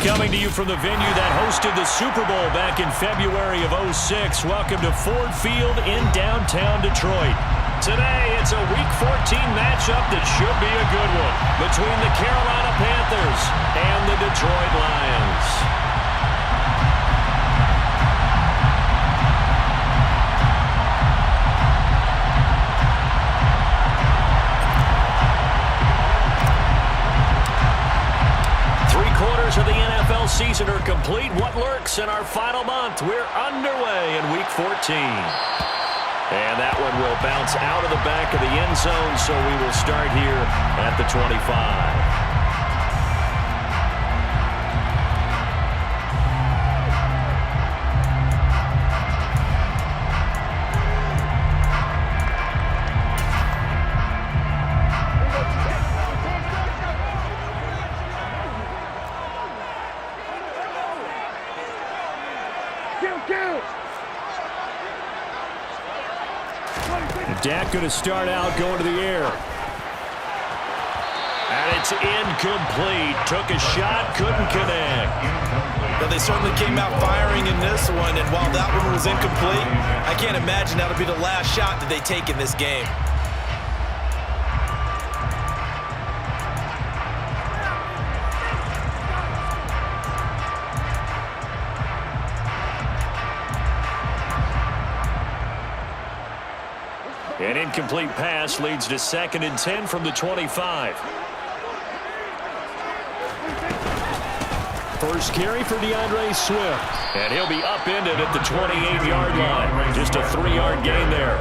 Coming to you from the venue that hosted the Super Bowl back in February of '06. Welcome to Ford Field in downtown Detroit. Today, it's a Week 14 matchup that should be a good one between the Carolina Panthers and the Detroit Lions. 3/4 of the NFL season are complete. What lurks in our final month? We're underway in Week 14. And that one will bounce out of the back of the end zone, so we will start here at the 25. Dak going to start out going to the air. And it's incomplete. Took a shot, couldn't connect. Well, they certainly came out firing in this one, and while that one was incomplete, I can't imagine that'll be the last shot that they take in this game. An incomplete pass leads to 2nd and 10 from the 25. First carry for DeAndre Swift. And he'll be upended at the 28-yard line. Just a 3-yard gain there.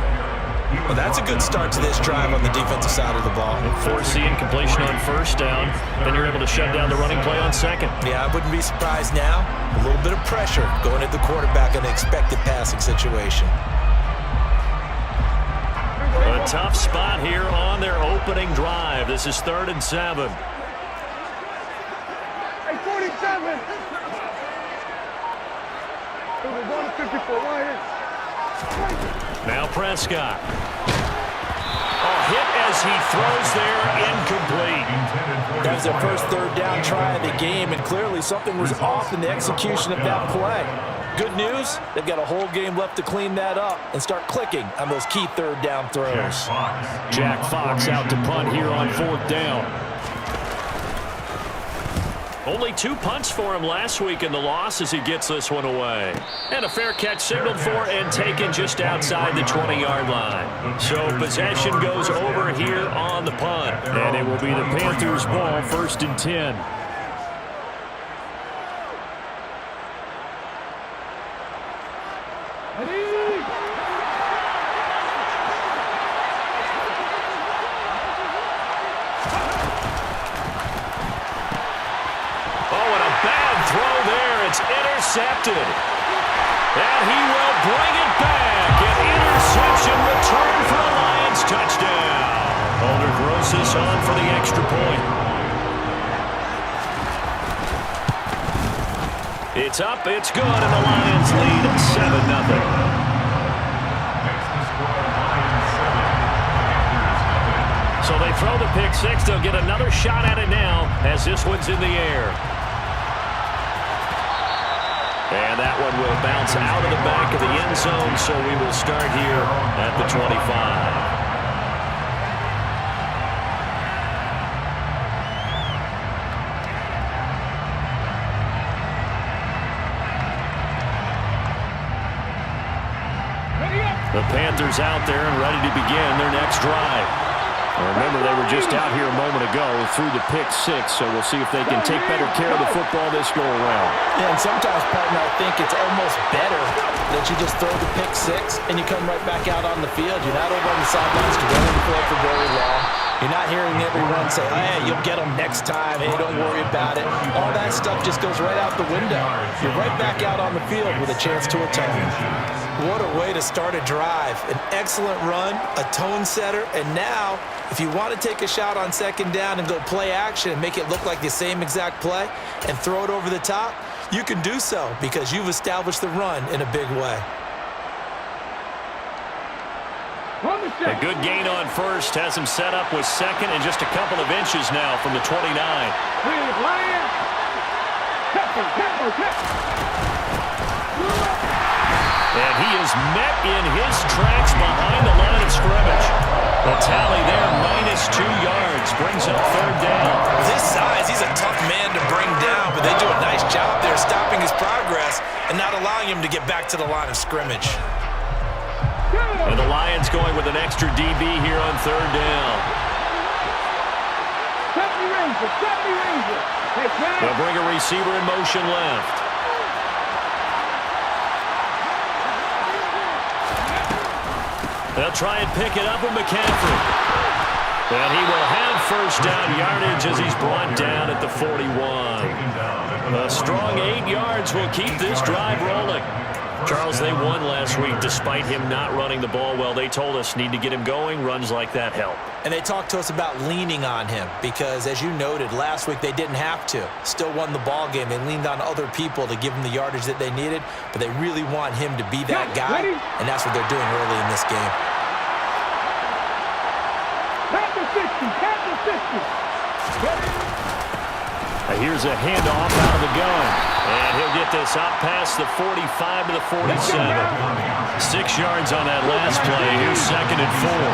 Well, that's a good start to this drive on the defensive side of the ball. Force the incompletion on first down. Then you're able to shut down the running play on second. Yeah, I wouldn't be surprised now. A little bit of pressure going at the quarterback in an expected passing situation. A tough spot here on their opening drive. This is 3rd and 7. Hey, 47. We're going to 54 right here. Now Prescott. Hit as he throws there, incomplete. That was their first 3rd down try of the game, and clearly something was off in the execution of that play. Good news, they've got a whole game left to clean that up and start clicking on those key 3rd down throws. Jack Fox out to punt here on 4th down. Only 2 punts for him last week in the loss as he gets this one away. And a fair catch signaled for and taken just outside the 20-yard line. So possession goes over here on the punt. And it will be the Panthers' ball, 1st and 10. Intercepted. And he will bring it back. An interception return for a Lions touchdown. Holder Grosses on for the extra point. It's up, it's good, and the Lions lead 7-0. So they throw the pick six. They'll get another shot at it now as this one's in the air. And that one will bounce out of the back of the end zone, so we will start here at the 25. The Panthers out there and ready to begin their next drive. Remember, they were just out here a moment ago through the pick six, so we'll see if they can take better care of the football this go-around. Yeah, and sometimes, partner, I think it's almost better that you just throw the pick six and you come right back out on the field. You're not over on the sidelines dwelling the field for very long. You're not hearing everyone say, hey, you'll get them next time. Hey, don't worry about it. All that stuff just goes right out the window. You're right back out on the field with a chance to atone. What a way to start a drive. An excellent run, a tone setter, and now, if you want to take a shot on 2nd down and go play action and make it look like the same exact play and throw it over the top, you can do so because you've established the run in a big way. A good gain on first has him set up with 2nd and just a couple of inches now from the 29. And he is met in his tracks behind the line of scrimmage. The tally there, -2 yards, brings up 3rd down. With his size, he's a tough man to bring down, but they do a nice job there stopping his progress and not allowing him to get back to the line of scrimmage. And the Lions going with an extra DB here on 3rd down. They'll bring a receiver in motion left. They'll try and pick it up with McCaffrey. And he will have 1st down yardage as he's brought down at the 41. A strong 8 yards will keep this drive rolling. Charles, they won last week despite him not running the ball well. They told us need to get him going. Runs like that help. And they talked to us about leaning on him because, as you noted, last week they didn't have to. Still won the ball game. They leaned on other people to give them the yardage that they needed, but they really want him to be that guy, and that's what they're doing early in this game. Here's a handoff out of the gun. And he'll get this out past the 45 to the 47. 6 yards on that last play. Here's 2nd and 4.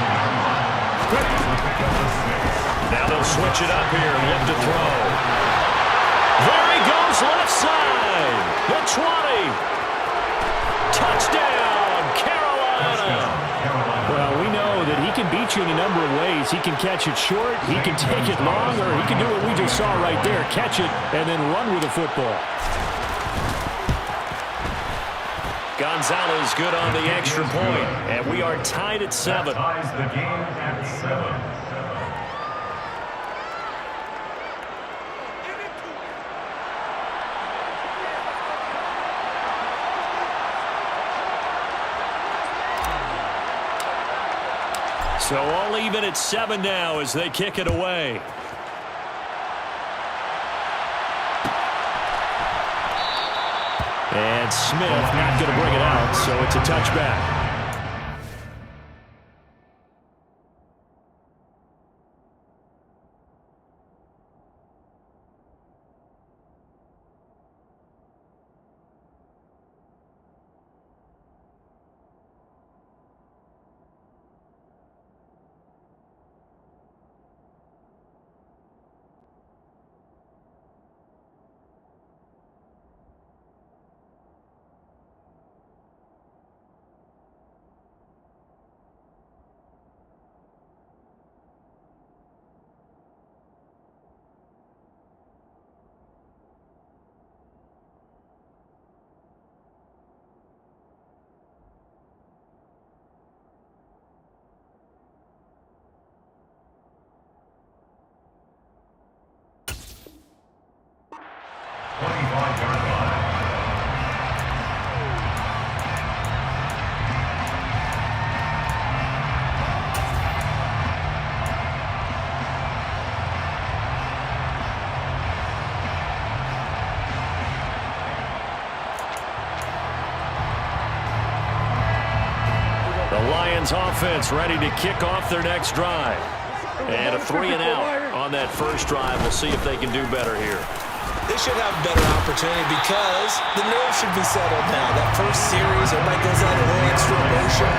Now they'll switch it up here and look to throw. There he goes, left side. The 20. Touchdown, Carolina. Well, we know that he can beat you in a number of ways. He can catch it short, he can take it long, or he can do what we just saw right there, catch it and then run with the football. Gonzalez good on the extra point, and we are tied at 7. Ties the game at 7. So all even at 7 now as they kick it away. And Smith not going to bring it out, so it's a touchback. Offense ready to kick off their next drive. And a 3-and-out on that first drive. We'll see if they can do better here. They should have a better opportunity because the nerves should be settled now. That first series, everybody goes out a little extra emotion.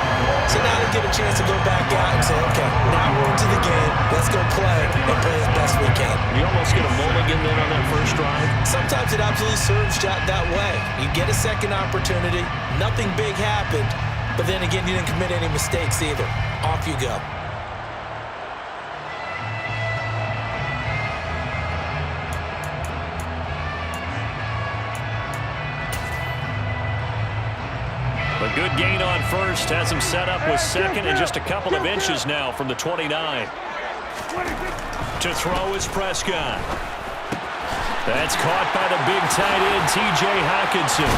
So now they get a chance to go back out and say, okay, now we're into the game. Let's go play and play as best we can. You almost get a mulligan then on that first drive. Sometimes it absolutely serves that way. You get a second opportunity. Nothing big happened. But then again, you didn't commit any mistakes either. Off you go. A good gain on first. Has him set up with 2nd and just a couple of inches now from the 29. To throw is Prescott. That's caught by the big tight end, T.J. Hockenson.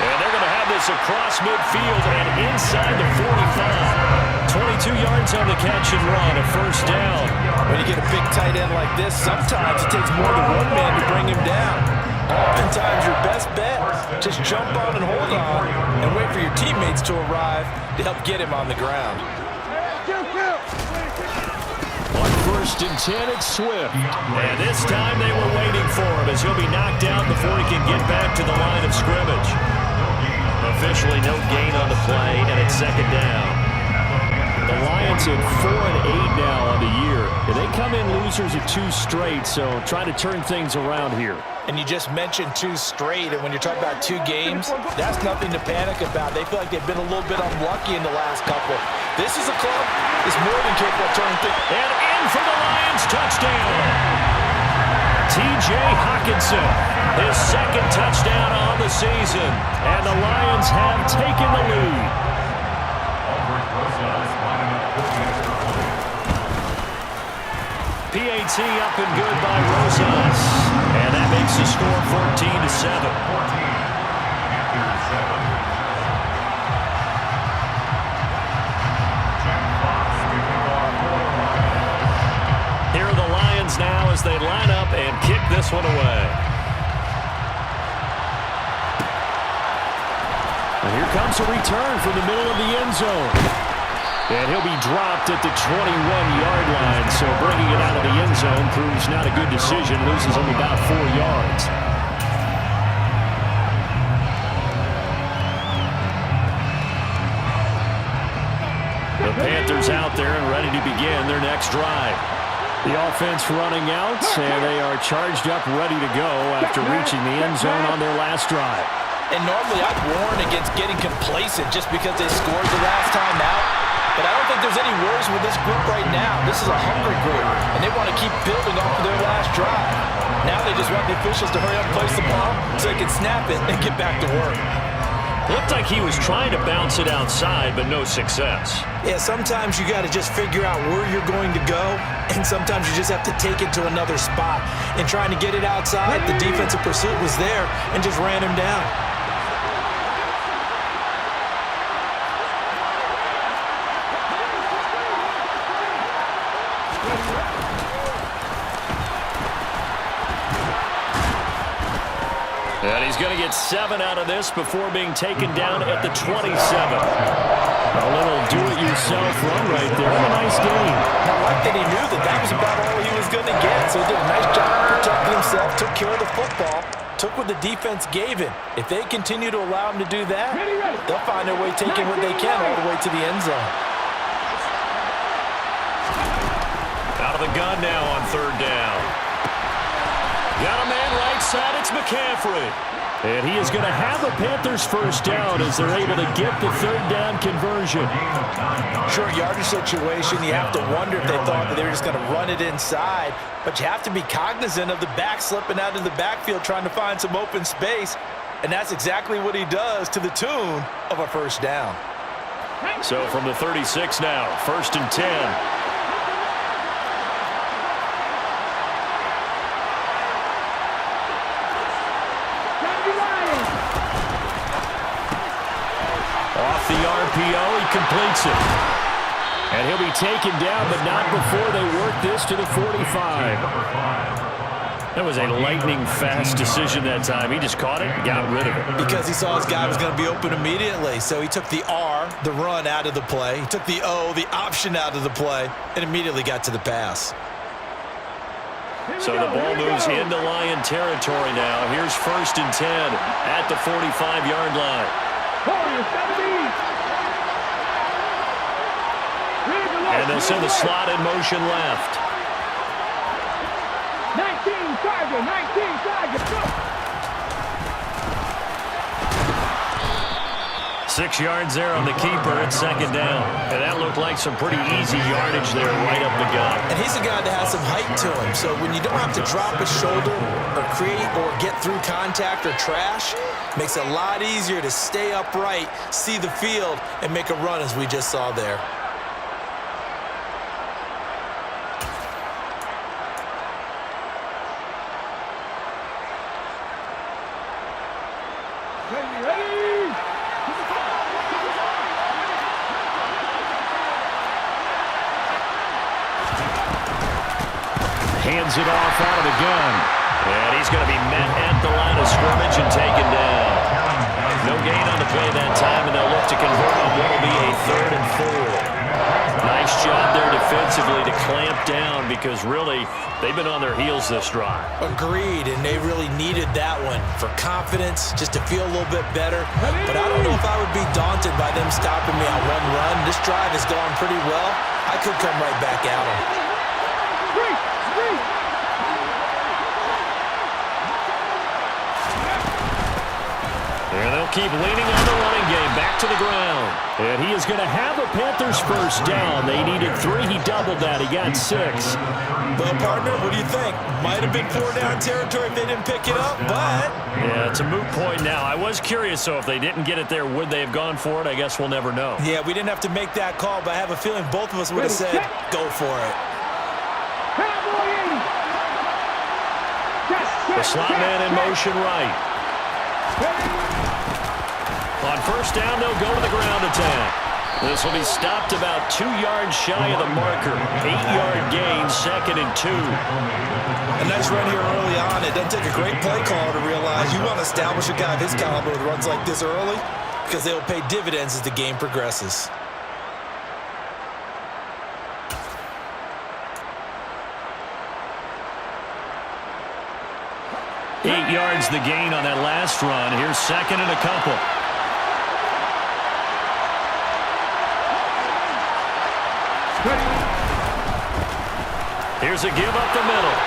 And they're going to have this across midfield and inside the 45. 22 yards on the catch and run, a first down. When you get a big tight end like this, sometimes it takes more than one man to bring him down. Oftentimes your best bet, just jump on and hold on and wait for your teammates to arrive to help get him on the ground. On 1st and 10, it's Swift. And this time they were waiting for him as he'll be knocked out before he can get back to the line of scrimmage. Officially no gain on the play, and it's second down. The Lions at 4-8 now on the year. They come in losers at 2 straight, so trying to turn things around here. And you just mentioned 2 straight, and when you're talking about 2 games, that's nothing to panic about. They feel like they've been a little bit unlucky in the last couple. This is a club that's more than capable of turning things. And in for the Lions, touchdown. T.J. Hockenson, his second touchdown on the season, and the Lions have taken the lead. PAT up and good by Rosas. And that makes the score 14-7. Here are the Lions now as they line up and kick this one away. And here comes a return from the middle of the end zone. And he'll be dropped at the 21-yard line, so bringing it out of the end zone proves not a good decision. Loses him about 4 yards. The Panthers out there and ready to begin their next drive. The offense running out, and they are charged up, ready to go after reaching the end zone on their last drive. And normally I'd warn against getting complacent just because they scored the last time out. But I don't think there's any worries with this group right now. This is a hungry group, and they want to keep building off of their last drive. Now they just want the officials to hurry up and place the ball so they can snap it and get back to work. Looked like he was trying to bounce it outside, but no success. Yeah, sometimes you got to just figure out where you're going to go, and sometimes you just have to take it to another spot. And trying to get it outside, the defensive pursuit was there and just ran him down. And he's going to get 7 out of this before being taken down at the 27. A little do-it-yourself run right there. A nice game. I like that he knew that that was about all he was going to get. So he did a nice job protecting himself, took care of the football, took what the defense gave him. If they continue to allow him to do that, they'll find their way taking what they can all the way to the end zone. Out of the gun now on 3rd down. Got a man right side, it's McCaffrey. And he is going to have a Panthers first down as they're able to get the 3rd down conversion. Short yardage situation, you have to wonder if they thought that they were just going to run it inside. But you have to be cognizant of the back slipping out of the backfield trying to find some open space. And that's exactly what he does to the tune of a first down. So from the 36 now, 1st and 10. Off the RPO, he completes it. And he'll be taken down, but not before they work this to the 45. That was a lightning-fast decision that time. He just caught it and got rid of it. Because he saw his guy was going to be open immediately. So he took the R, the run, out of the play. He took the O, the option, out of the play, and immediately got to the pass. So the ball moves into Lion territory now. Here's 1st and 10 at the 45-yard line. And they'll send the slot in motion left. 19 target, go! 6 yards there on the keeper at 2nd down. And that looked like some pretty easy yardage there right up the gut. And he's a guy that has some height to him. So when you don't have to drop his shoulder or create or get through contact or trash, makes it a lot easier to stay upright, see the field, and make a run as we just saw there. Hands it off out of the gun. And he's going to be met at the line of scrimmage and taken down. No gain on the play that time, and they'll look to convert on what will be a 3rd and 4. Nice Nice job there defensively to clamp down because really they've been on their heels this drive. Agreed, and they really needed that one for confidence, just to feel a little bit better. But I don't know if I would be daunted by them stopping me on one run. This drive has gone pretty well. I could come right back at them. And they'll keep leaning on the running game. Back to the ground. And he is going to have a Panthers first down. They needed 3. He doubled that. He got 6. Well, partner, what do you think? Might have been 4-down territory if they didn't pick it up, but... Yeah, it's a moot point now. I was curious, so if they didn't get it there, would they have gone for it? I guess we'll never know. Yeah, we didn't have to make that call, but I have a feeling both of us would have said, go for it. The slot man in motion right. On first down, they'll go to the ground attack. This will be stopped about 2 yards shy of the marker. 8-yard gain, 2nd and 2. A nice run here early on. It doesn't take a great play caller to realize you want to establish a guy of his caliber with runs like this early because they will pay dividends as the game progresses. Eight yards the gain on that last run. Here's 2nd and a couple. Here's a give up the middle.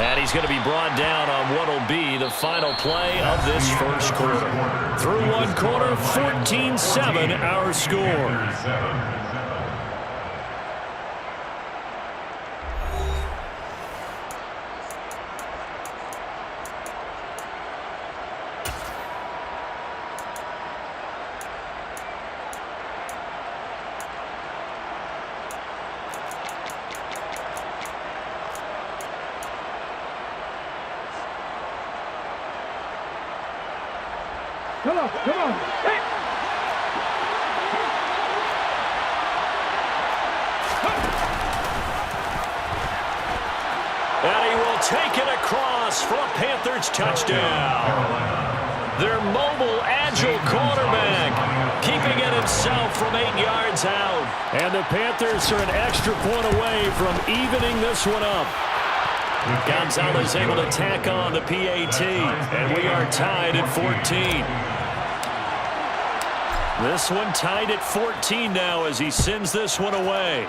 And he's going to be brought down on what will be the final play of this first quarter. Through one quarter, 14-7 our score. Come on. Hey. And he will take it across for a Panthers touchdown. Their mobile, agile quarterback keeping it himself from 8 yards out. And the Panthers are an extra point away from evening this one up. Gonzalez able to tack on the PAT, and we are tied at 14. This one tied at 14 now as he sends this one away.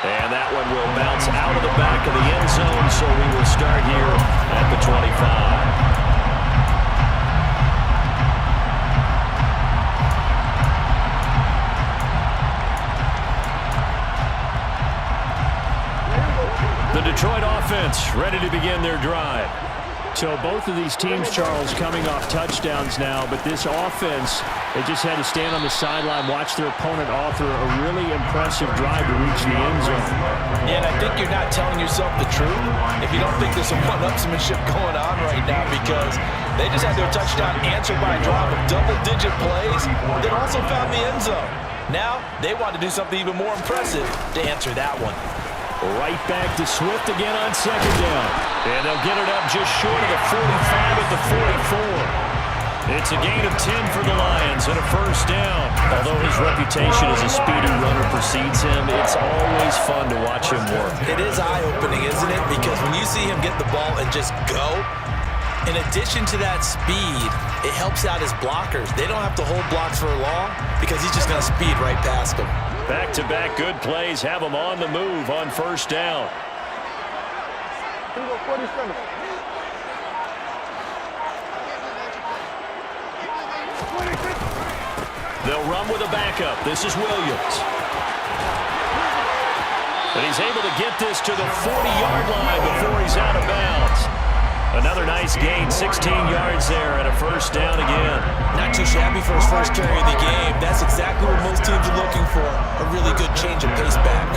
And that one will bounce out of the back of the end zone, so we will start here at the 25. The Detroit offense ready to begin their drive. So both of these teams, Charles, coming off touchdowns now, but this offense, they just had to stand on the sideline, watch their opponent author a really impressive drive to reach the end zone. Yeah, and I think you're not telling yourself the truth if you don't think there's some one-upsmanship going on right now, because they just had their touchdown answered by a drive of double-digit plays that also found the end zone. Now, they want to do something even more impressive to answer that one. Right back to Swift again on 2nd down. And they'll get it up just short of the 45 at the 44. It's a gain of 10 for the Lions and a first down. Although his reputation as a speedy runner precedes him, it's always fun to watch him work. It is eye-opening, isn't it? Because when you see him get the ball and just go, in addition to that speed, it helps out his blockers. They don't have to hold blocks for long because he's just going to speed right past them. Back-to-back good plays have them on the move on first down. They'll run with a backup. This is Williams. And he's able to get this to the 40-yard line before he's out of bounds. Another nice gain, 16 yards there, and a first down again. Not too shabby for his first carry of the game. That's exactly what most teams are looking for, a really good change of pace back.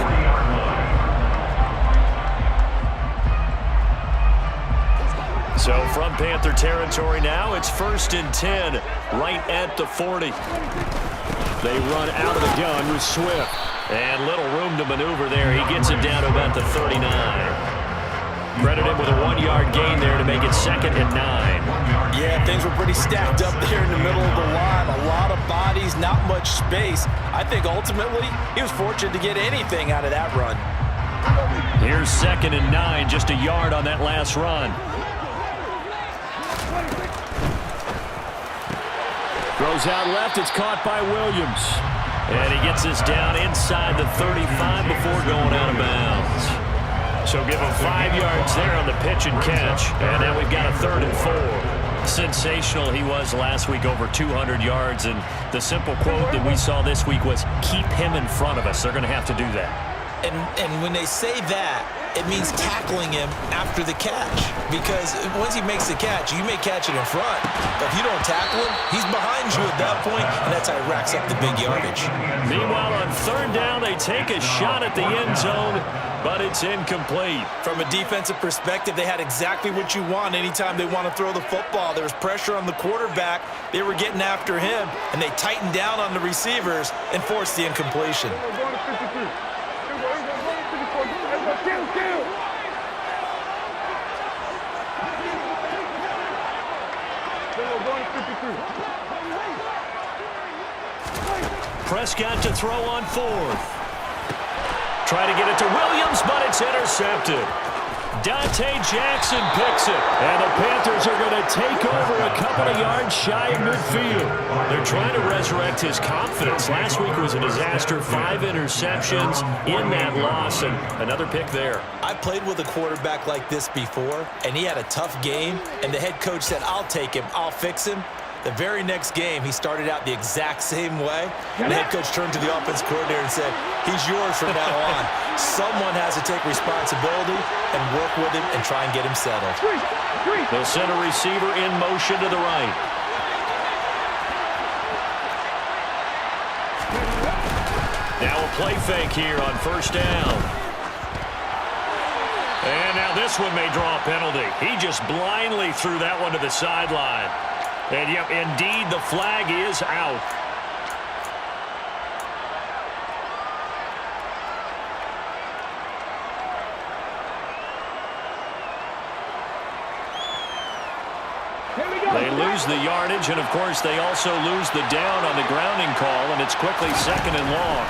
So from Panther territory now, it's 1st and 10, right at the 40. They run out of the gun with Swift. And little room to maneuver there. He gets it down to about the 39. Credit him with a 1-yard gain there to make it 2nd and 9. Yeah, things were pretty stacked up there in the middle of the line. A lot of bodies, not much space. I think ultimately he was fortunate to get anything out of that run. Here's 2nd and 9, just a yard on that last run. Throws out left, it's caught by Williams. And he gets this down inside the 35 before going out of bounds. So give him 5 yards there on the pitch and catch. And now we've got a 3rd and 4. Sensational he was last week, over 200 yards. And the simple quote that we saw this week was, keep him in front of us. They're going to have to do that. And when they say that, it means tackling him after the catch. Because once he makes the catch, you may catch it in front. But if you don't tackle him, he's behind you at that point, and that's how he racks up the big yardage. Meanwhile, on 3rd down, they take a shot at the end zone, but it's incomplete. From a defensive perspective, they had exactly what you want anytime they want to throw the football. There was pressure on the quarterback. They were getting after him, and they tightened down on the receivers and forced the incompletion. Prescott to throw on 4th. Try to get it to Williams, but it's intercepted. Dante Jackson picks it, and the Panthers are going to take over a couple of yards shy of midfield. They're trying to resurrect his confidence. Last week was a disaster, 5 interceptions in that loss, and another pick there. I played with a quarterback like this before, and he had a tough game, and the head coach said, I'll take him, I'll fix him. The very next game, he started out the exact same way. The head coach turned to the offense coordinator and said, he's yours from now on. Someone has to take responsibility and work with him and try and get him settled. They'll send a receiver in motion to the right. Now a play fake here on 1st down. And now this one may draw a penalty. He just blindly threw that one to the sideline. And, yep, indeed, the flag is out. They lose the yardage, and, of course, they also lose the down on the grounding call, and it's quickly 2nd and long.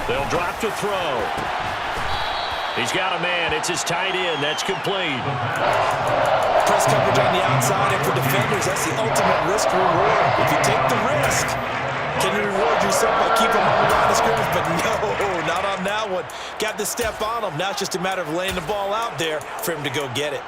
They'll drop to throw. He's got a man. It's his tight end. That's complete. Press coverage on the outside, and for defenders, that's the ultimate risk-reward. If you take the risk, can you reward yourself by keeping him on the line of scrimmage? But no, not on that one. Got to step on him. Now it's just a matter of laying the ball out there for him to go get it.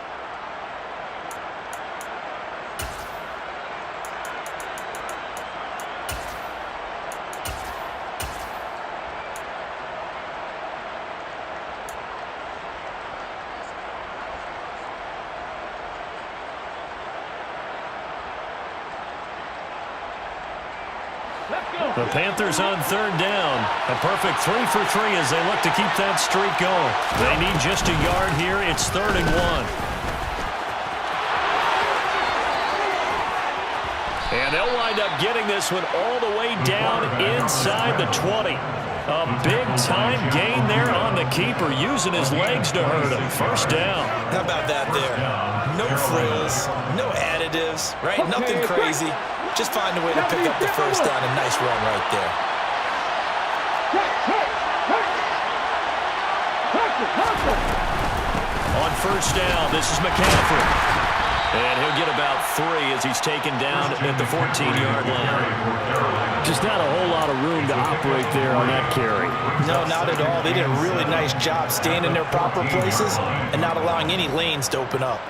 The Panthers on 3rd down. A perfect 3 for 3 as they look to keep that streak going. They need just a yard here. It's 3rd and 1. And they'll wind up getting this one all the way down inside the 20. A big-time gain there on the keeper, using his legs to hurt him. 1st down. How about that there? No frills, no additives, right? Nothing crazy. Just find a way to pick up the 1st down. A nice run right there. On 1st down, this is McCaffrey. And he'll get about 3 as he's taken down at the 14-yard line. Just not a whole lot of room to operate there on that carry. No, not at all. They did a really nice job staying in their proper places and not allowing any lanes to open up.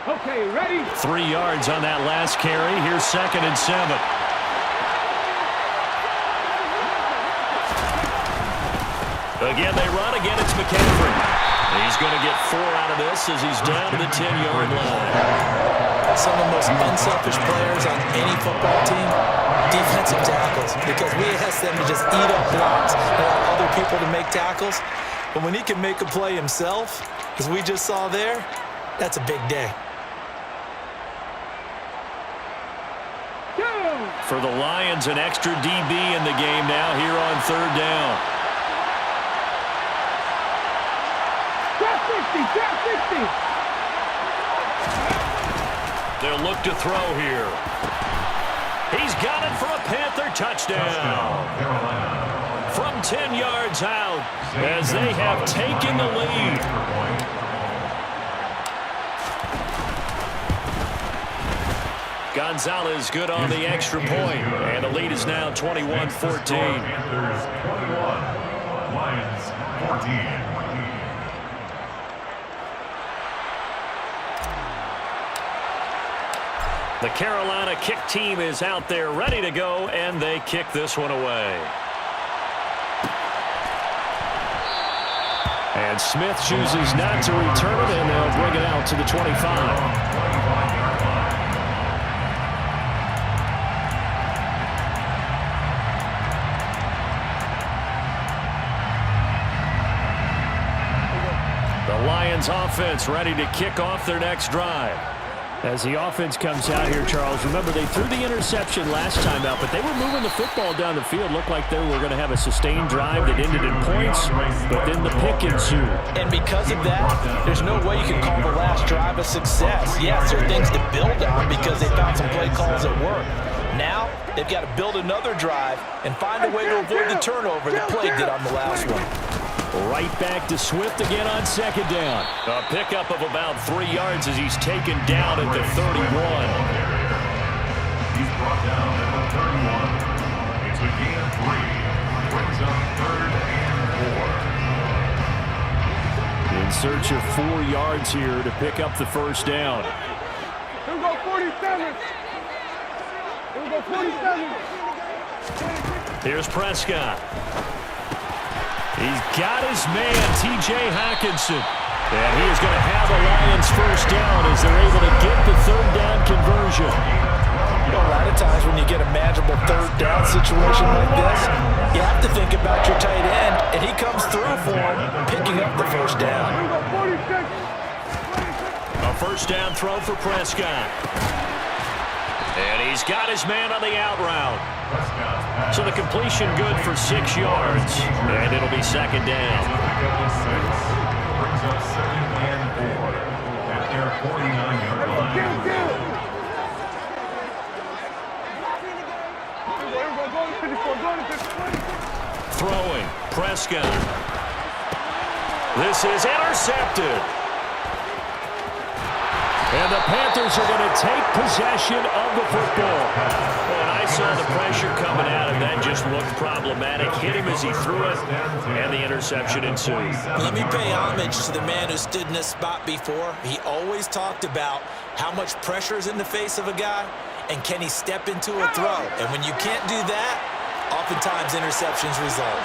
Okay, ready? 3 yards on that last carry. Here's 2nd and 7. Again, they run. Again, it's McCaffrey. He's going to get 4 out of this as he's down to the 10-yard line. Some of the most unselfish players on any football team, defensive tackles, because we ask them to just eat up blocks and allow other people to make tackles. But when he can make a play himself, as we just saw there, that's a big day. Go! For the Lions, an extra DB in the game now here on third down. Drop 60, drop 60. They'll look to throw here. He's got it for a Panther touchdown. From 10 yards out as they have taken the lead. Gonzalez good on the extra point, and the lead is now 21-14. Panthers 21, Lions 14. The Carolina kick team is out there ready to go, and they kick this one away. And Smith chooses not to return it, and they'll bring it out to the 25. The Lions offense ready to kick off their next drive. As the offense comes out here, Charles, remember they threw the interception last time out, but they were moving the football down the field. Looked like they were going to have a sustained drive that ended in points, but then the pick ensued. And because of that, there's no way you can call the last drive a success. Yes, there are things to build on because they found some play calls at work. Now, they've got to build another drive and find a way to avoid the turnover that plagued it on the last one. Right back to Swift again on second down. A pickup of about 3 yards as he's taken down at the 31. He's brought down at the 31. It's a gain of 3. Brings up 3rd and 4. In search of 4 yards here to pick up the first down. Here we go, 47. Here we go, 47. Here's Prescott. He's got his man, T.J. Hockenson. And he is going to have a Lions first down as they're able to get the third down conversion. You know, a lot of times when you get a manageable third down situation like this, you have to think about your tight end, and he comes through for him, picking up the first down. Here we go, 46. A first down throw for Prescott. And he's got his man on the out route. So the completion good for 6 yards. And it'll be second down. Brings up 2nd and 4 at their 49-yard line. Throwing. Prescott. This is intercepted. And the Panthers are going to take possession of the football. And I saw the pressure coming at him. That just looked problematic. Hit him as he threw it, and the interception ensued. Let me pay homage to the man who stood in this spot before. He always talked about how much pressure is in the face of a guy, and can he step into a throw. And when you can't do that, oftentimes interceptions result.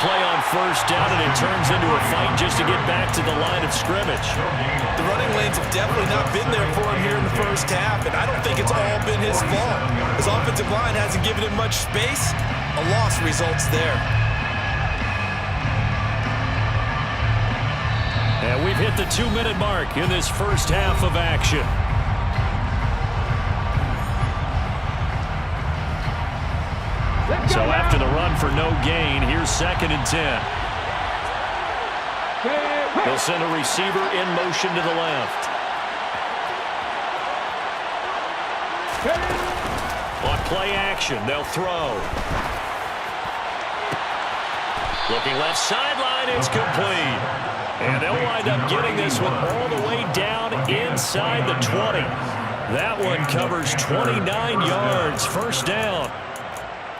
Play on first down, and it turns into a fight just to get back to the line of scrimmage. The running lanes have definitely not been there for him here in the first half, and I don't think it's all been his fault. His offensive line hasn't given him much space. A loss results there. And we've hit the 2-minute mark in this first half of action. So after the run for no gain, here's 2nd and 10. He'll send a receiver in motion to the left. On play action, they'll throw. Looking left sideline, it's complete. And they'll wind up getting this one all the way down inside the 20. That one covers 29 yards, first down.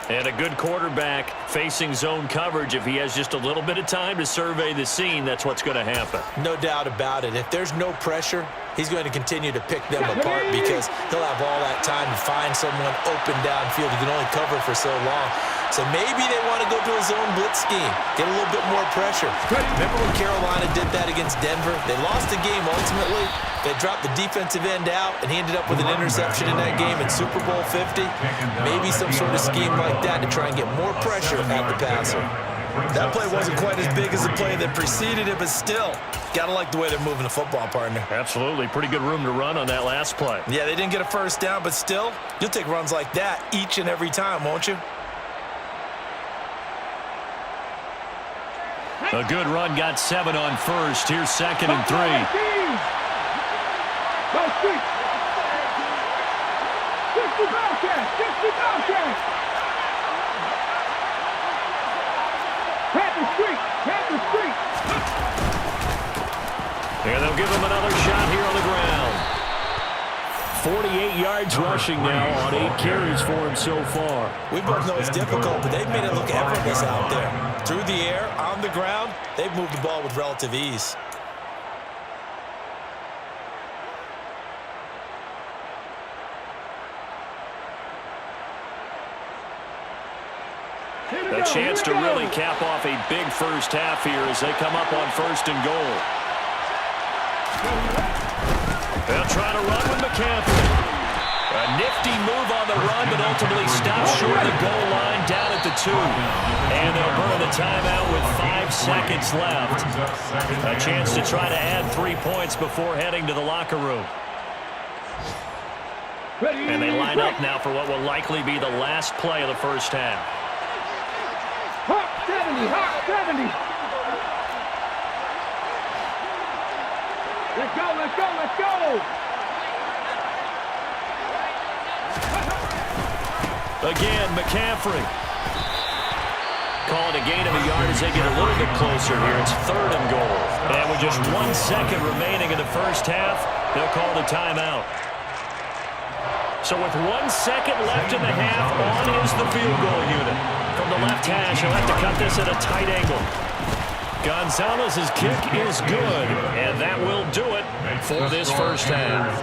And a good quarterback facing zone coverage. If he has just a little bit of time to survey the scene, that's what's going to happen. No doubt about it. If there's no pressure, he's going to continue to pick them apart because he'll have all that time to find someone open downfield. He can only cover for so long. So maybe they want to go to a zone blitz scheme, get a little bit more pressure. Remember when Carolina did that against Denver? They lost the game ultimately. They dropped the defensive end out, and he ended up with an interception in that game in Super Bowl 50. Maybe some sort of scheme like that to try and get more pressure at the passer. That play wasn't quite as big as the play that preceded it, but still, gotta like the way they're moving the football, partner. Absolutely. Pretty good room to run on that last play. Yeah, they didn't get a first down, but still, you'll take runs like that each and every time, won't you? A good run got 7 on first. Here's 2nd and 3. Go street. 60 Bobcats. 60 Bobcats. Panther street. Panther street. And they'll give him another shot here on the ground. 48 yards rushing now on 8 carries for him so far. We both know it's difficult, but they've made it look effortless out there. Through the air, on the ground, they've moved the ball with relative ease. A chance to really cap off a big first half here as they come up on 1st and goal. They'll try to run with McCaffrey. A nifty move on the run, but ultimately stops short of the goal line down at the 2. And they'll burn the timeout with 5 seconds left. A chance to try to add 3 points before heading to the locker room. And they line up now for what will likely be the last play of the first half. Hawk 70, Hawk 70. Let's go, let's go, let's go. Again, McCaffrey. Call it a gain of a yard as they get a little bit closer here. It's 3rd and goal. And with just 1 second remaining in the first half, they'll call the timeout. So with 1 second left in the half, on is the field goal unit. From the left hash, he'll have to cut this at a tight angle. Gonzalez's kick is good, and that will do it for this first half.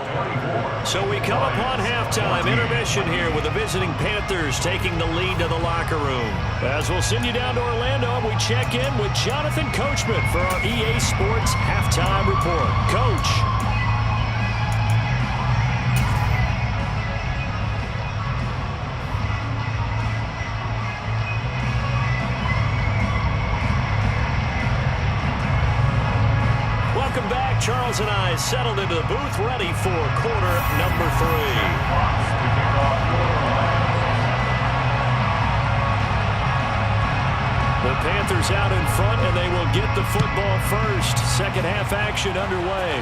So we come upon halftime intermission here with the visiting Panthers taking the lead to the locker room. As we'll send you down to Orlando, we check in with Jonathan Coachman for our EA Sports Halftime Report. Coach. Charles and I settled into the booth, ready for quarter number 3. The Panthers out in front, and they will get the football first. Second half action underway.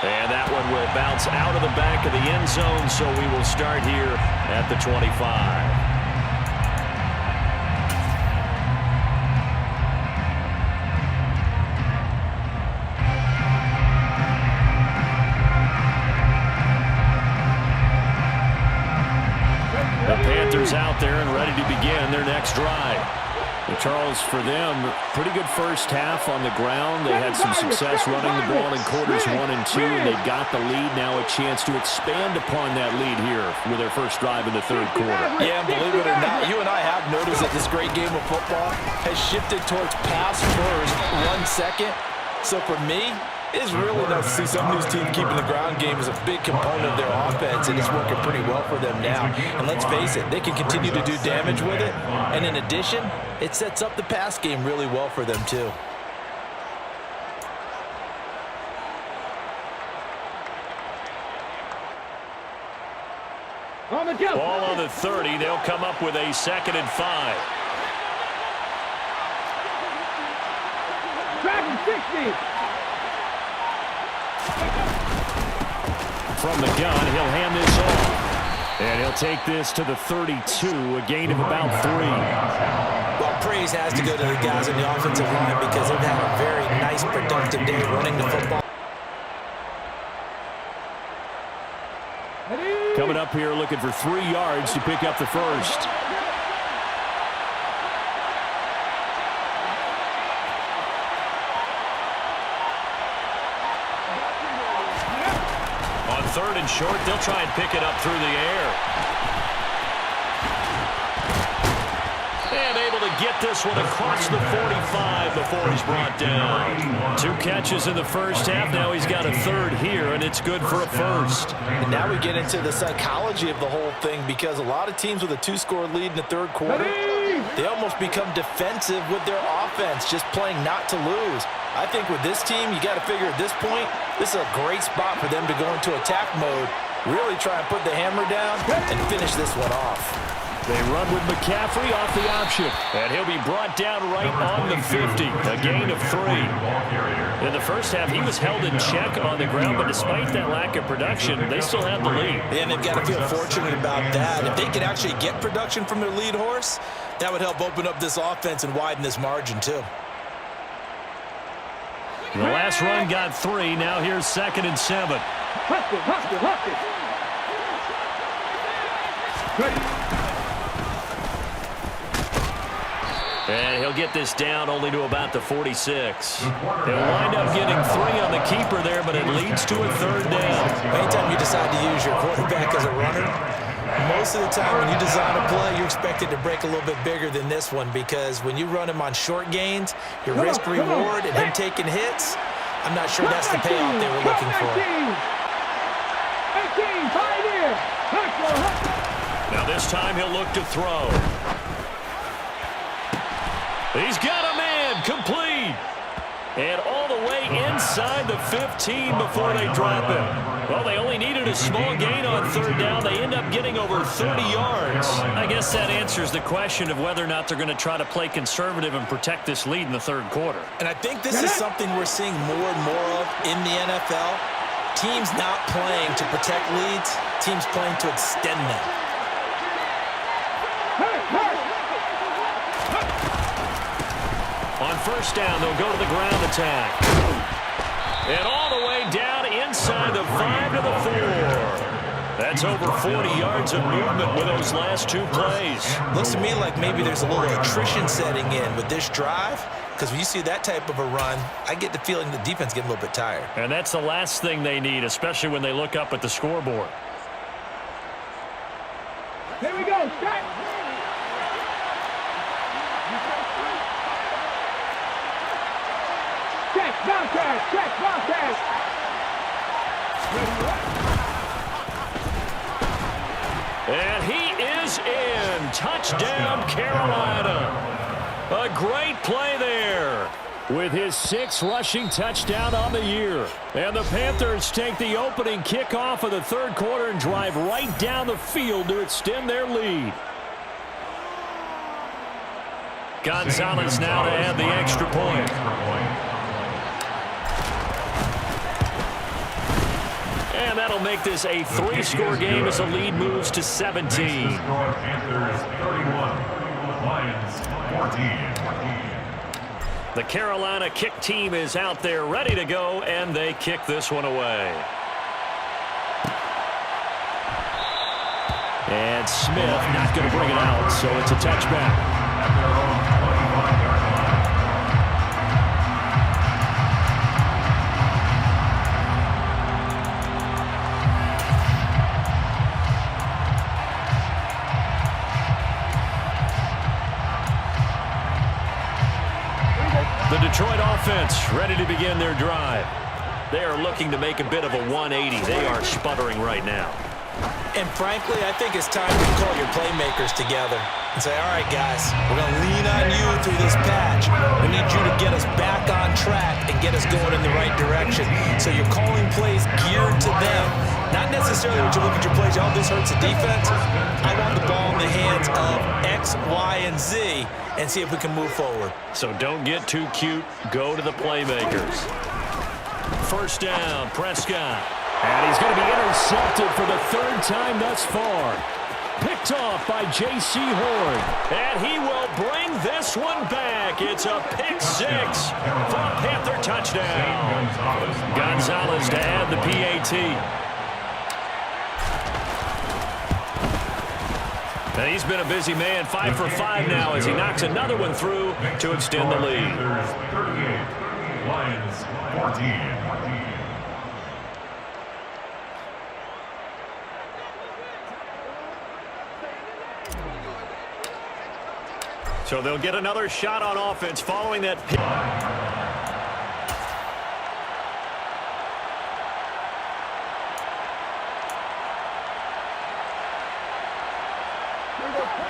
And that one will bounce out of the back of the end zone, so we will start here at the 25. Out there and ready to begin their next drive. Well, Charles, for them, pretty good first half on the ground. They had some success running the ball in quarters 1 and 2, and they've got the lead now, a chance to expand upon that lead here with their first drive in the 3rd quarter. Yeah, and believe it or not, you and I have noticed that this great game of football has shifted towards pass first, run second. So for me, it's really nice to see some of these teams keeping the ground game as a big component of their offense, and it's working pretty well for them now. And let's face it, they can continue to do damage with it. And in addition, it sets up the pass game really well for them too. Ball on the 30. They'll come up with a 2nd and 5. Dragon 60. From the gun, he'll hand this off. And he'll take this to the 32, a gain of about 3. Well, praise has to go to the guys on the offensive line because they've had a very nice, productive day running the football. Coming up here looking for 3 yards to pick up the first. On 3rd and short, they'll try and pick it up through the air. And able to get this one across the 45 before he's brought down. 2 catches in the first half. Now he's got a 3rd here, and it's good for a first. And now we get into the psychology of the whole thing because a lot of teams with a 2-score lead in the 3rd quarter, They almost become defensive with their offense, just playing not to lose. I think with this team, you got to figure at this point, this is a great spot for them to go into attack mode, really try and put the hammer down and finish this one off. They run with McCaffrey off the option, and he'll be brought down right on the 50, a gain of 3. In the first half, he was held in check on the ground, but despite that lack of production, they still have the lead. And they've got to feel fortunate about that. If they could actually get production from their lead horse, that would help open up this offense and widen this margin too. The last run got 3. Now here's 2nd and 7. And he'll get this down only to about the 46. They'll wind up getting 3 on the keeper there, but it leads to a 3rd down. Anytime you decide to use your quarterback as a runner, most of the time when you design a play, you're expected to break a little bit bigger than this one, because when you run him on short gains, your risk-reward and him taking hits, I'm not sure that's the payoff they were looking for. Now this time he'll look to throw. He's got a man, complete. And all the way inside the 15 before they drop him. Well, they only needed a small gain on 3rd down. They end up getting over 30 yards. I guess that answers the question of whether or not they're going to try to play conservative and protect this lead in the 3rd quarter. And I think this is something we're seeing more and more of in the NFL. Teams not playing to protect leads, teams playing to extend them. On 1st down, they'll go to the ground attack. And all the way down inside the 5 to the 4. That's over 40 yards of movement with those last 2 plays. Looks to me like maybe there's a little attrition setting in with this drive, because when you see that type of a run, I get the feeling the defense getting a little bit tired. And that's the last thing they need, especially when they look up at the scoreboard. Here we go, set. Check, Bobcat, check, Bobcat. And he is in. Touchdown, Carolina. A great play there with his 6th rushing touchdown on the year. And the Panthers take the opening kickoff of the 3rd quarter and drive right down the field to extend their lead. Gonzalez now to add the extra point. And that'll make this a 3-score game as the lead moves to 17. Panthers 31, Lions 14. The Carolina kick team is out there ready to go, and they kick this one away. And Smith not going to bring it out, so it's a touchback. The Detroit offense ready to begin their drive. They are looking to make a bit of a 180. They are sputtering right now. And frankly, I think it's time to call your playmakers together and say, all right, guys, we're going to lean on you through this patch. We need you to get us back on track and get us going in the right direction. So you're calling plays geared to them. Not necessarily when you look at your plays, oh, this hurts the defense. I want the ball in the hands of X, Y, and Z and see if we can move forward. So don't get too cute. Go to the playmakers. 1st down, Prescott. And he's going to be intercepted for the 3rd time thus far. Picked off by J.C. Horn. And he will bring this one back. It's a pick 6 for a Panther touchdown. Gonzalez to add the PAT. And he's been a busy man, 5 for 5 now as he knocks another one through to extend the lead. Panthers 38, Lions 14. So they'll get another shot on offense following that pick.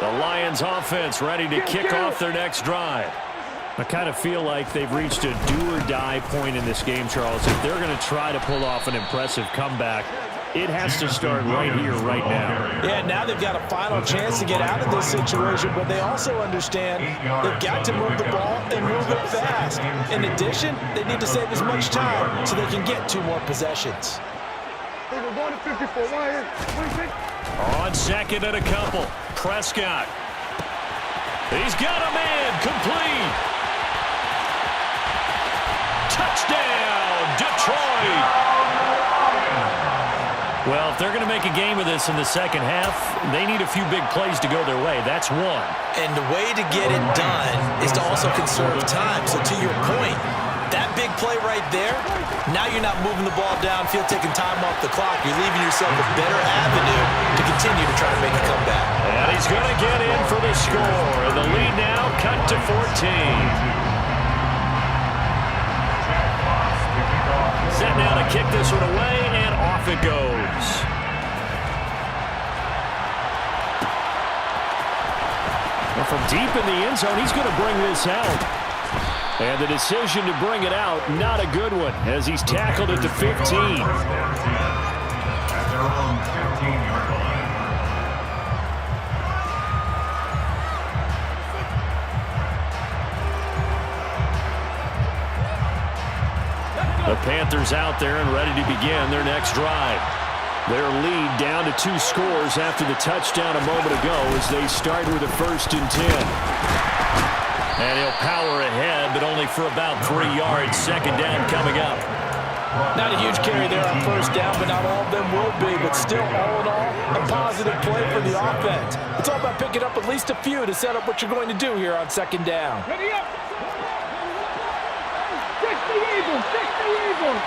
The Lions offense ready to kick off their next drive. I kind of feel like they've reached a do-or-die point in this game, Charles. If they're going to try to pull off an impressive comeback, it has to start right here, right now. Yeah, now they've got a final chance to get out of this situation, but they also understand they've got to move the ball and move it fast. In addition, they need to save as much time so they can get 2 more possessions. On second and a couple, Prescott. He's got a man, complete. Touchdown, Detroit. Well, if they're going to make a game of this in the second half, they need a few big plays to go their way. That's one. And the way to get it done is to also conserve time. So to your point, that big play right there, now you're not moving the ball downfield, taking time off the clock. You're leaving yourself a better avenue to continue to try to make a comeback. And he's going to get in for the score. And the lead now cut to 14. Set now to kick this one away, and off it goes. And from deep in the end zone, he's going to bring this out. And the decision to bring it out, not a good one, as he's tackled at the 15. At their own 15-yard line. The Panthers out there and ready to begin their next drive. Their lead down to 2 scores after the touchdown a moment ago as they start with a 1st and 10. And he'll power ahead, but only for about 3 yards. Second down coming up. Not a huge carry there on 1st down, but not all of them will be. But still, all in all, a positive play for the offense. It's all about picking up at least a few to set up what you're going to do here on 2nd down. Ready up. Check the Eagles. Check the Eagles.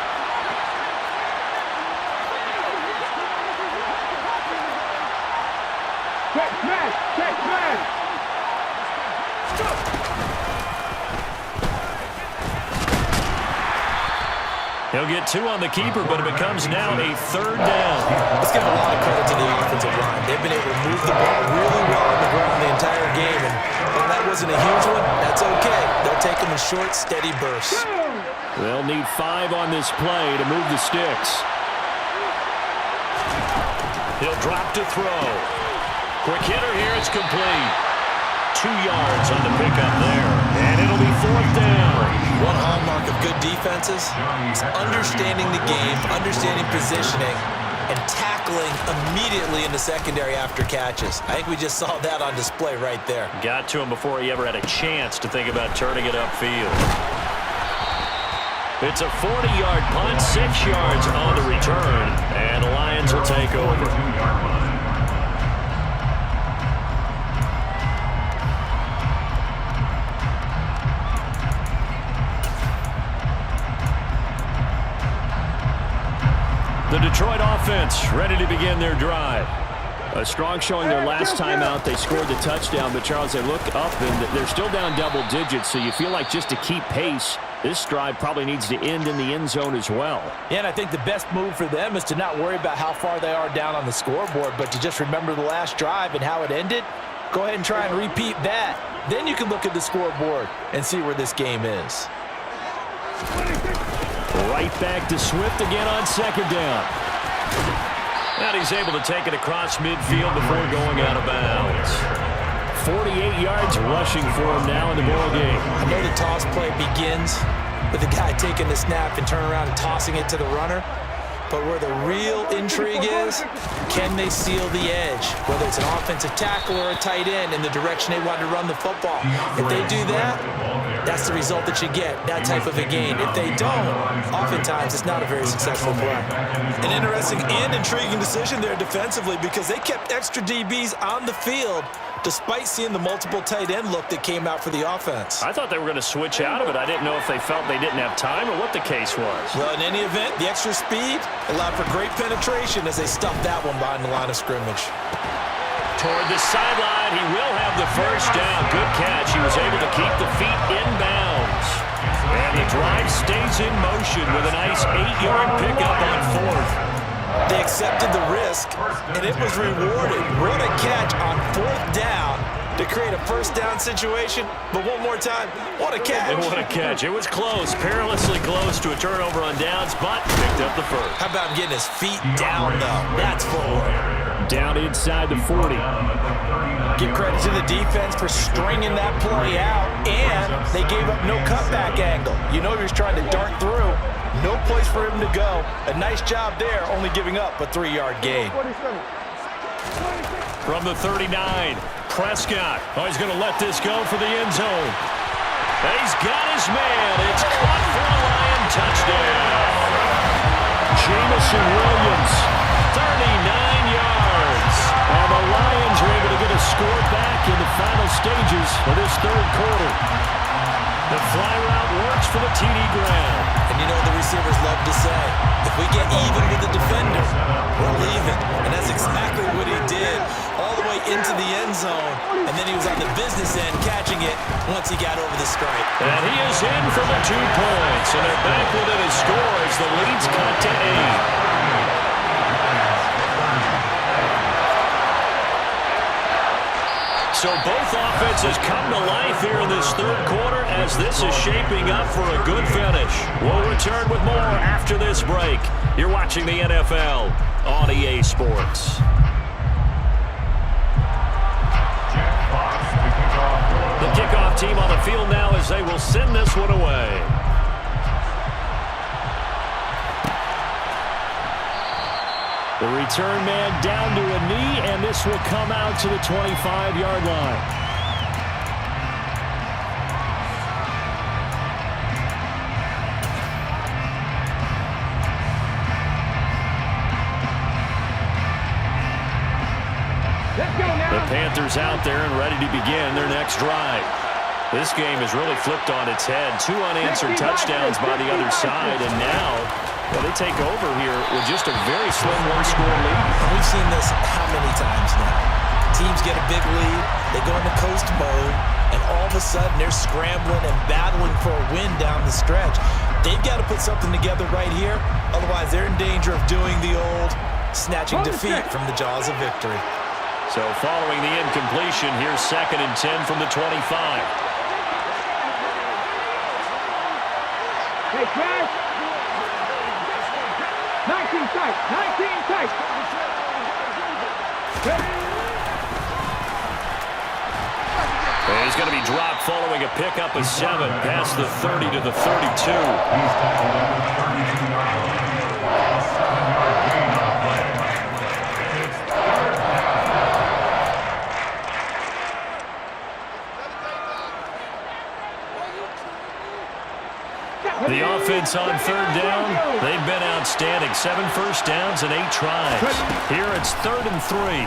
Check smash. Check smash. He'll get 2 on the keeper, but it becomes now a 3rd down. Let's give a lot of credit to the offensive line. They've been able to move the ball really well on the ground the entire game. And while that wasn't a huge one, that's okay. They'll take them in short, steady bursts. They'll need 5 on this play to move the sticks. He'll drop to throw. Quick hitter here, it's complete. 2 yards on the pickup there. And it'll be 4th down. One hallmark of good defenses is understanding the game, understanding positioning, and tackling immediately in the secondary after catches. I think we just saw that on display right there. Got to him before he ever had a chance to think about turning it upfield. It's a 40-yard punt, 6 yards on the return, and the Lions will take over. The Detroit offense ready to begin their drive. A strong showing their last time out. They scored the touchdown, but Charles, they look up and they're still down double digits, so you feel like just to keep pace, this drive probably needs to end in the end zone as well. Yeah, and I think the best move for them is to not worry about how far they are down on the scoreboard, but to just remember the last drive and how it ended. Go ahead and try and repeat that. Then you can look at the scoreboard and see where this game is. Right back to Swift again on 2nd down. And he's able to take it across midfield before going out of bounds. 48 yards rushing for him now in the ball game. I know the toss play begins with the guy taking the snap and turning around and tossing it to the runner. But where the real intrigue is, can they seal the edge? Whether it's an offensive tackle or a tight end in the direction they want to run the football. If they do that, that's the result that you get, that type of a gain. If they don't, oftentimes it's not a very successful play. An interesting and intriguing decision there defensively because they kept extra DBs on the field despite seeing the multiple tight end look that came out for the offense. I thought they were going to switch out of it. I didn't know if they felt they didn't have time or what the case was. Well, in any event, the extra speed allowed for great penetration as they stuffed that one behind the line of scrimmage. Toward the sideline, he will have the 1st down. Good catch. He was able to keep the feet inbounds. And the drive stays in motion with a nice 8-yard pickup on 4th. They accepted the risk, and it was rewarded. What a catch on 4th down to create a first down situation. But one more time, what a catch. And what a catch. It was close, perilously close to a turnover on downs, but picked up the first. How about him getting his feet down, though? That's forward. Down inside the 40. Give credit to the defense for stringing that play out, and they gave up no cutback angle. You know he was trying to dart through. No place for him to go. A nice job there, only giving up a 3-yard gain. From the 39, Prescott. Oh, he's going to let this go for the end zone. He's got his man. It's caught for a Lion touchdown. Jamison Williams, 39 yards. And the Lions are able to get a score back in the final stages of this 3rd quarter. The fly route works for the TD ground. And you know the receivers love to say, if we get even with the defender, we're leaving. And that's exactly what he did, all the way into the end zone. And then he was on the business end catching it once he got over the stripe. And he is in for the 2 points. And they're back within a score as the lead's cut to 8. So both offenses come to life here in this 3rd quarter as this is shaping up for a good finish. We'll return with more after this break. You're watching the NFL on EA Sports. The kickoff team on the field now as they will send this one away. The return man down to a knee, and this will come out to the 25-yard line. The Panthers out there and ready to begin their next drive. This game has really flipped on its head. 2 unanswered touchdowns by the other side, and now they take over here with just a very slim 1-score lead. We've seen this how many times now? Teams get a big lead, they go into coast mode, and all of a sudden they're scrambling and battling for a win down the stretch. They've got to put something together right here, otherwise they're in danger of doing the old snatching defeat from the jaws of victory. So following the incompletion, here's 2nd and 10 from the 25. Hey, Crash! 19 tight! 19 tight! And he's going to be dropped following a pickup of 7 past the 30 to the 32. The offense on 3rd down, they've been outstanding. 7 first downs and 8 tries. Here it's 3rd and 3.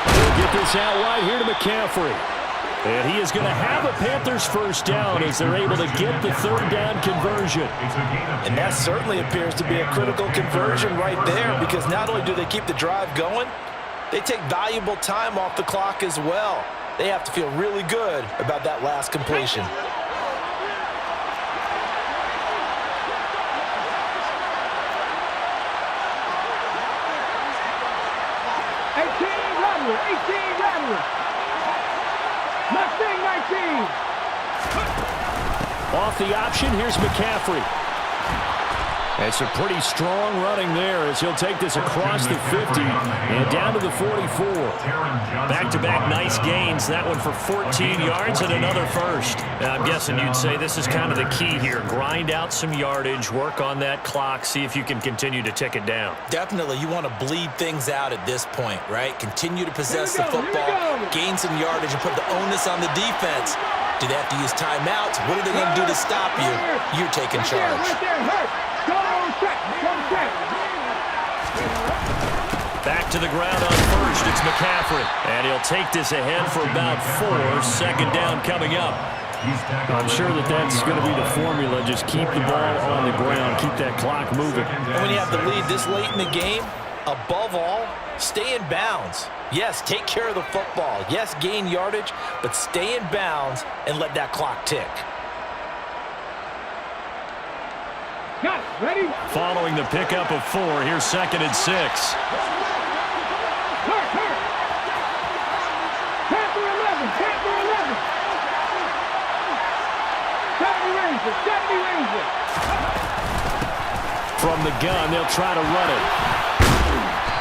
They'll get this out wide here to McCaffrey. And he is going to have a Panthers first down as they're able to get the 3rd down conversion. And that certainly appears to be a critical conversion right there, because not only do they keep the drive going, they take valuable time off the clock as well. They have to feel really good about that last completion. Off the option, here's McCaffrey. It's a pretty strong running there as he'll take this across the 50 and down to the 44. Back-to-back nice gains. That one for 14 yards and another first. Now, I'm guessing you'd say this is kind of the key here. Grind out some yardage, work on that clock, see if you can continue to tick it down. Definitely, you want to bleed things out at this point, right? Continue to possess the football, gain some yardage, and put the onus on the defense. Do they have to use timeouts? What are they going to do to stop you? You're taking charge. Back to the ground on first. It's McCaffrey. And he'll take this ahead for about 4. 2nd down coming up. I'm sure that's going to be the formula. Just keep the ball on the ground. Keep that clock moving. And when you have the lead this late in the game, above all, stay in bounds. Yes, take care of the football. Yes, gain yardage, but stay in bounds and let that clock tick. Got it. Ready? Following the pickup of 4, here's 2nd and 6. Hurt. Panther 11. Panther 11. 70 Ranger. From the gun, they'll try to run it.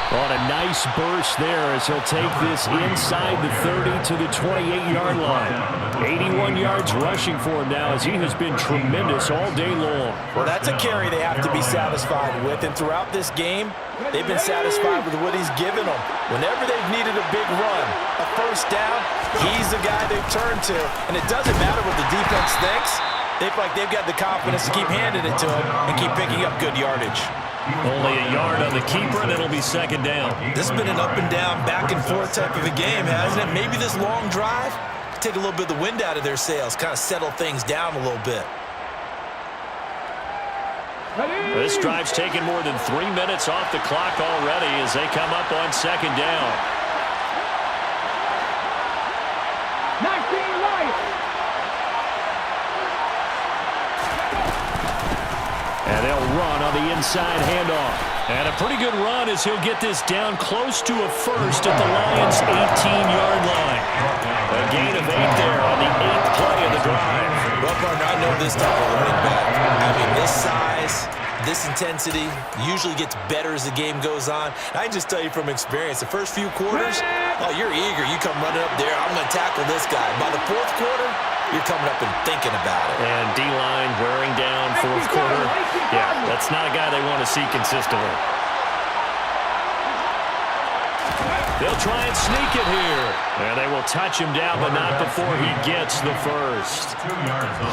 On a nice burst there as he'll take this inside the 30 to the 28-yard line. 81 yards rushing for him now as he has been tremendous all day long. Well, that's a carry they have to be satisfied with. And throughout this game, they've been satisfied with what he's given them. Whenever they've needed a big run, a first down, he's the guy they've turned to. And it doesn't matter what the defense thinks. They feel like they've got the confidence to keep handing it to him and keep picking up good yardage. Only a yard on the keeper, and it'll be 2nd down. This has been an up-and-down, back-and-forth type of a game, hasn't it? Maybe this long drive take a little bit of the wind out of their sails, kind of settle things down a little bit. This drive's taken more than 3 minutes off the clock already as they come up on 2nd down. 19 Lions. And they'll run on the inside handoff. And a pretty good run as he'll get this down close to a first at the Lions' 18-yard line. A gain of 8 there on the 8th play of the drive. Well, partner, I know this type of running back. I mean, this size, this intensity usually gets better as the game goes on. I can just tell you from experience, the first few quarters, oh, you're eager. You come running up there, I'm going to tackle this guy. By the 4th quarter, you're coming up and thinking about it. And D-line wearing down 4th quarter. Yeah, that's not a guy they want to see consistently. They'll try and sneak it here. And they will touch him down, but not before he gets the first.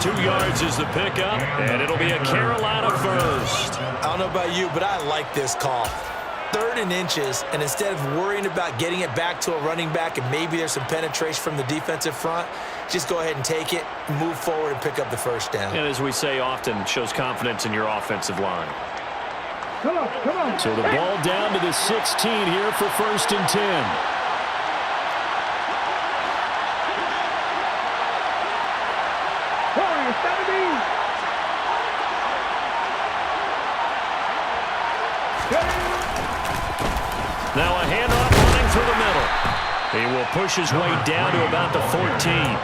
2 yards is the pickup, and it'll be a Carolina first. I don't know about you, but I like this call. 3rd and inches, and instead of worrying about getting it back to a running back and maybe there's some penetration from the defensive front, just go ahead and take it, move forward, and pick up the first down. And as we say often, shows confidence in your offensive line. Come on. So the ball down to the 16 here for 1st and 10. Now a handoff running through the middle. He will push his way down to about the 14.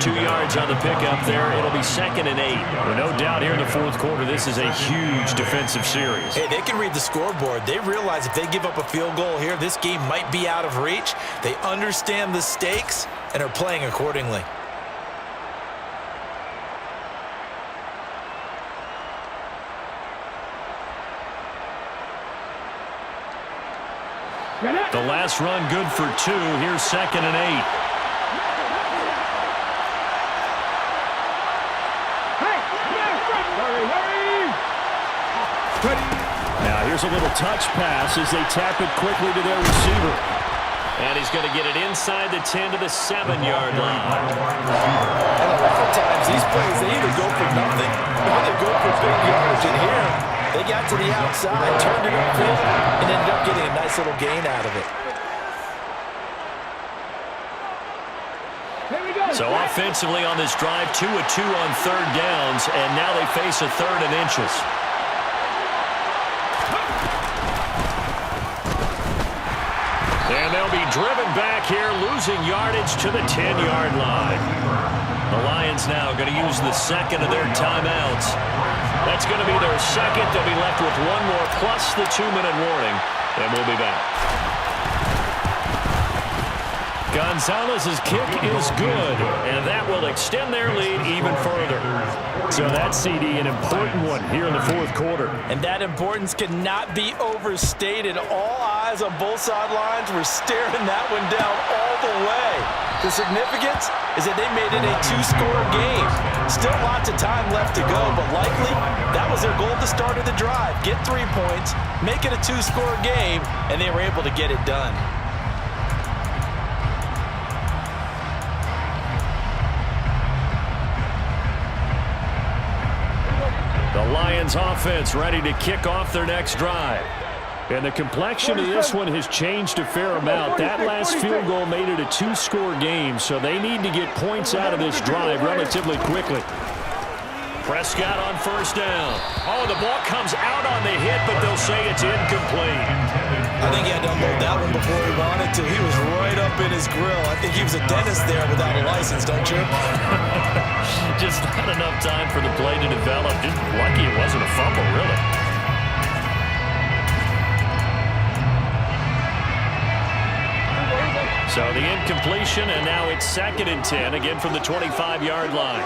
2 yards on the pickup there. It'll be 2nd and 8. Well, no doubt here in the 4th quarter, this is a huge defensive series. Hey, they can read the scoreboard. They realize if they give up a field goal here, this game might be out of reach. They understand the stakes and are playing accordingly. The last run good for 2. Here's 2nd and 8. Now here's a little touch pass as they tap it quickly to their receiver. And he's going to get it inside the 10 to the 7-yard line. And a lot of times these plays, they either go for nothing or they go for big yardage. And here, they got to the outside, turned it upfield, and ended up getting a nice little gain out of it. So offensively on this drive, 2 of 2 on 3rd downs, and now they face a 3rd and inches. And they'll be driven back here, losing yardage to the 10-yard line. The Lions now going to use the 2nd of their timeouts. That's going to be their 2nd. They'll be left with 1 more plus the 2-minute warning, and we'll be back. Gonzalez's kick is good, and that will extend their lead even further. So that, CD, an important one here in the 4th quarter. And that importance cannot be overstated. All eyes on both sidelines were staring that one down all the way. The significance is that they made it a 2-score game. Still lots of time left to go, but likely that was their goal at the start of the drive. Get 3 points, make it a 2-score game, and they were able to get it done. The Lions offense ready to kick off their next drive. And the complexion of this one has changed a fair amount. That last field goal made it a 2-score game, so they need to get points out of this drive relatively quickly. Prescott on first down. Oh, the ball comes out on the hit, but they'll say it's incomplete. I think he had to unload that one before he wanted to. He was right up in his grill. I think he was a dentist there without a license, don't you? Just not enough time for the play to develop. Just lucky it wasn't a fumble, really. So the incompletion, and now it's 2nd and 10, again from the 25-yard line.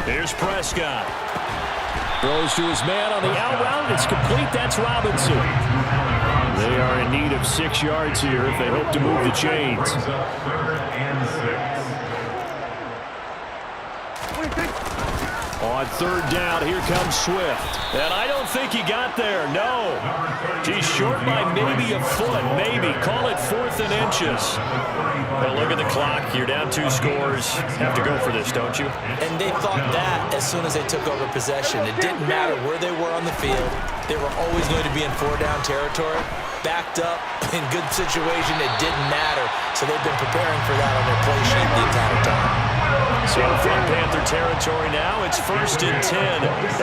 Here's Prescott. Throws to his man on the out route. It's complete. That's Robinson. They are in need of 6 yards here if they hope to move the chains. On 3rd down, here comes Swift. And I don't think he got there. No. He's short by maybe a foot. Maybe. Call it 4th and inches. Well, look at the clock. You're down 2 scores. Have to go for this, don't you? And they thought that as soon as they took over possession. It didn't matter where they were on the field. They were always going to be in 4-down territory. Backed up, in good situation, it didn't matter. So they've been preparing for that on their play sheet the entire time. So from Panther territory now, it's 1st and 10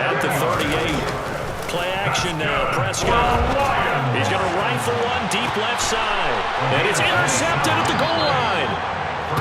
at the 38. Play action now, Prescott. He's going to rifle one deep left side. And it's intercepted at the goal line.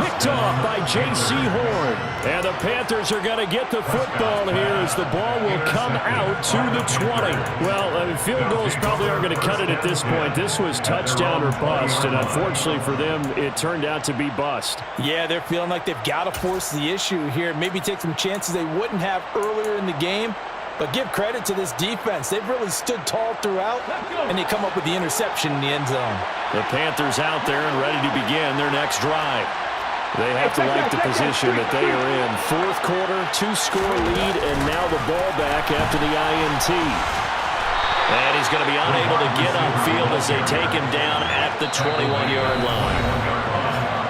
Picked off by J.C. Horn. And the Panthers are going to get the football here as the ball will come out to the 20. Well, field goals probably aren't going to cut it at this point. This was touchdown or bust, and unfortunately for them, it turned out to be bust. Yeah, they're feeling like they've got to force the issue here. Maybe take some chances they wouldn't have earlier in the game. But give credit to this defense. They've really stood tall throughout, and they come up with the interception in the end zone. The Panthers out there and ready to begin their next drive. They have to like the position that they are in. 4th quarter, 2-score lead, and now the ball back after the INT. And he's going to be unable to get upfield as they take him down at the 21-yard line.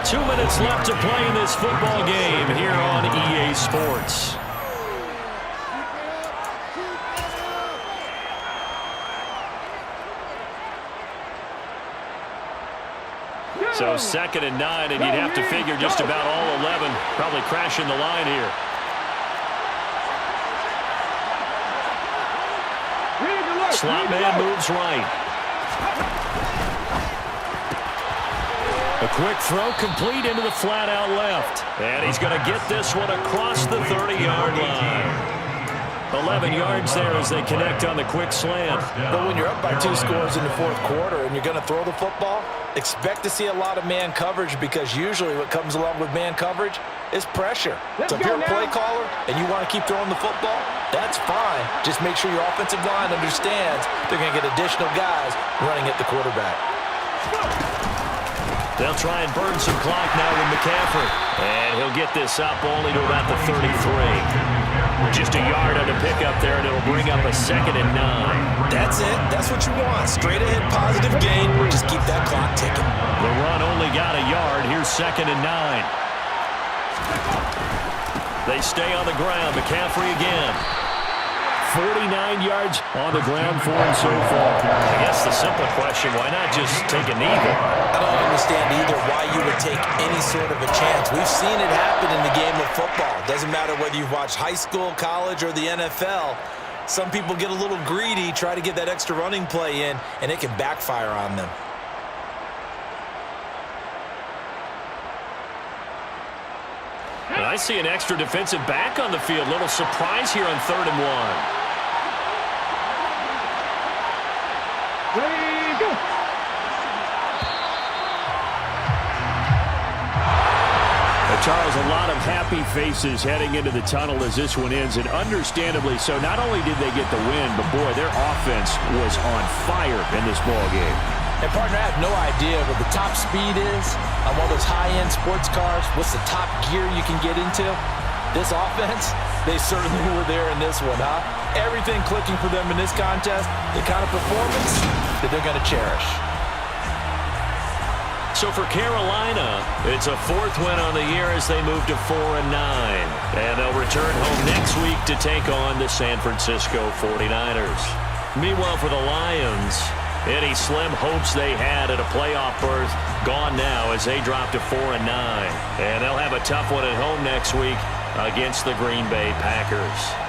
2 minutes left to play in this football game here on EA Sports. So 2nd and 9, and you'd have to figure just about all 11 probably crashing the line here. Slot man moves right. A quick throw complete into the flat out left. And he's going to get this one across the 30-yard line. 11 yards there as they connect on the quick slant. But when you're up by 2 scores in the 4th quarter and you're going to throw the football, expect to see a lot of man coverage, because usually what comes along with man coverage is pressure. So if you're a play caller and you want to keep throwing the football, that's fine. Just make sure your offensive line understands they're going to get additional guys running at the quarterback. They'll try and burn some clock now with McCaffrey. And he'll get this up only to about the 33. Just a yard on the pickup there, and it'll bring up a 2nd and 9. That's it. That's what you want. Straight ahead positive gain. Just keep that clock ticking. The run only got a yard. Here's 2nd and 9. They stay on the ground. McCaffrey again. 49 yards on the ground for him so far. I guess the simple question, why not just take a knee there? I don't understand either why you would take any sort of a chance. We've seen it happen in the game of football. Doesn't matter whether you've watched high school, college, or the NFL. Some people get a little greedy, try to get that extra running play in, and it can backfire on them. And I see an extra defensive back on the field. Little surprise here on 3rd and 1. Ready, go. Charles, a lot of happy faces heading into the tunnel as this one ends, and understandably so. Not only did they get the win, but boy, their offense was on fire in this ball game. And partner, I have no idea what the top speed is on one of those high-end sports cars. What's the top gear you can get into? This offense, they certainly were there in this one, huh? Everything clicking for them in this contest, the kind of performance that they're going to cherish. So for Carolina, it's a 4th win on the year as they move to 4-9. And they'll return home next week to take on the San Francisco 49ers. Meanwhile, for the Lions, any slim hopes they had at a playoff berth gone now as they drop to 4-9. And they'll have a tough one at home next week against the Green Bay Packers.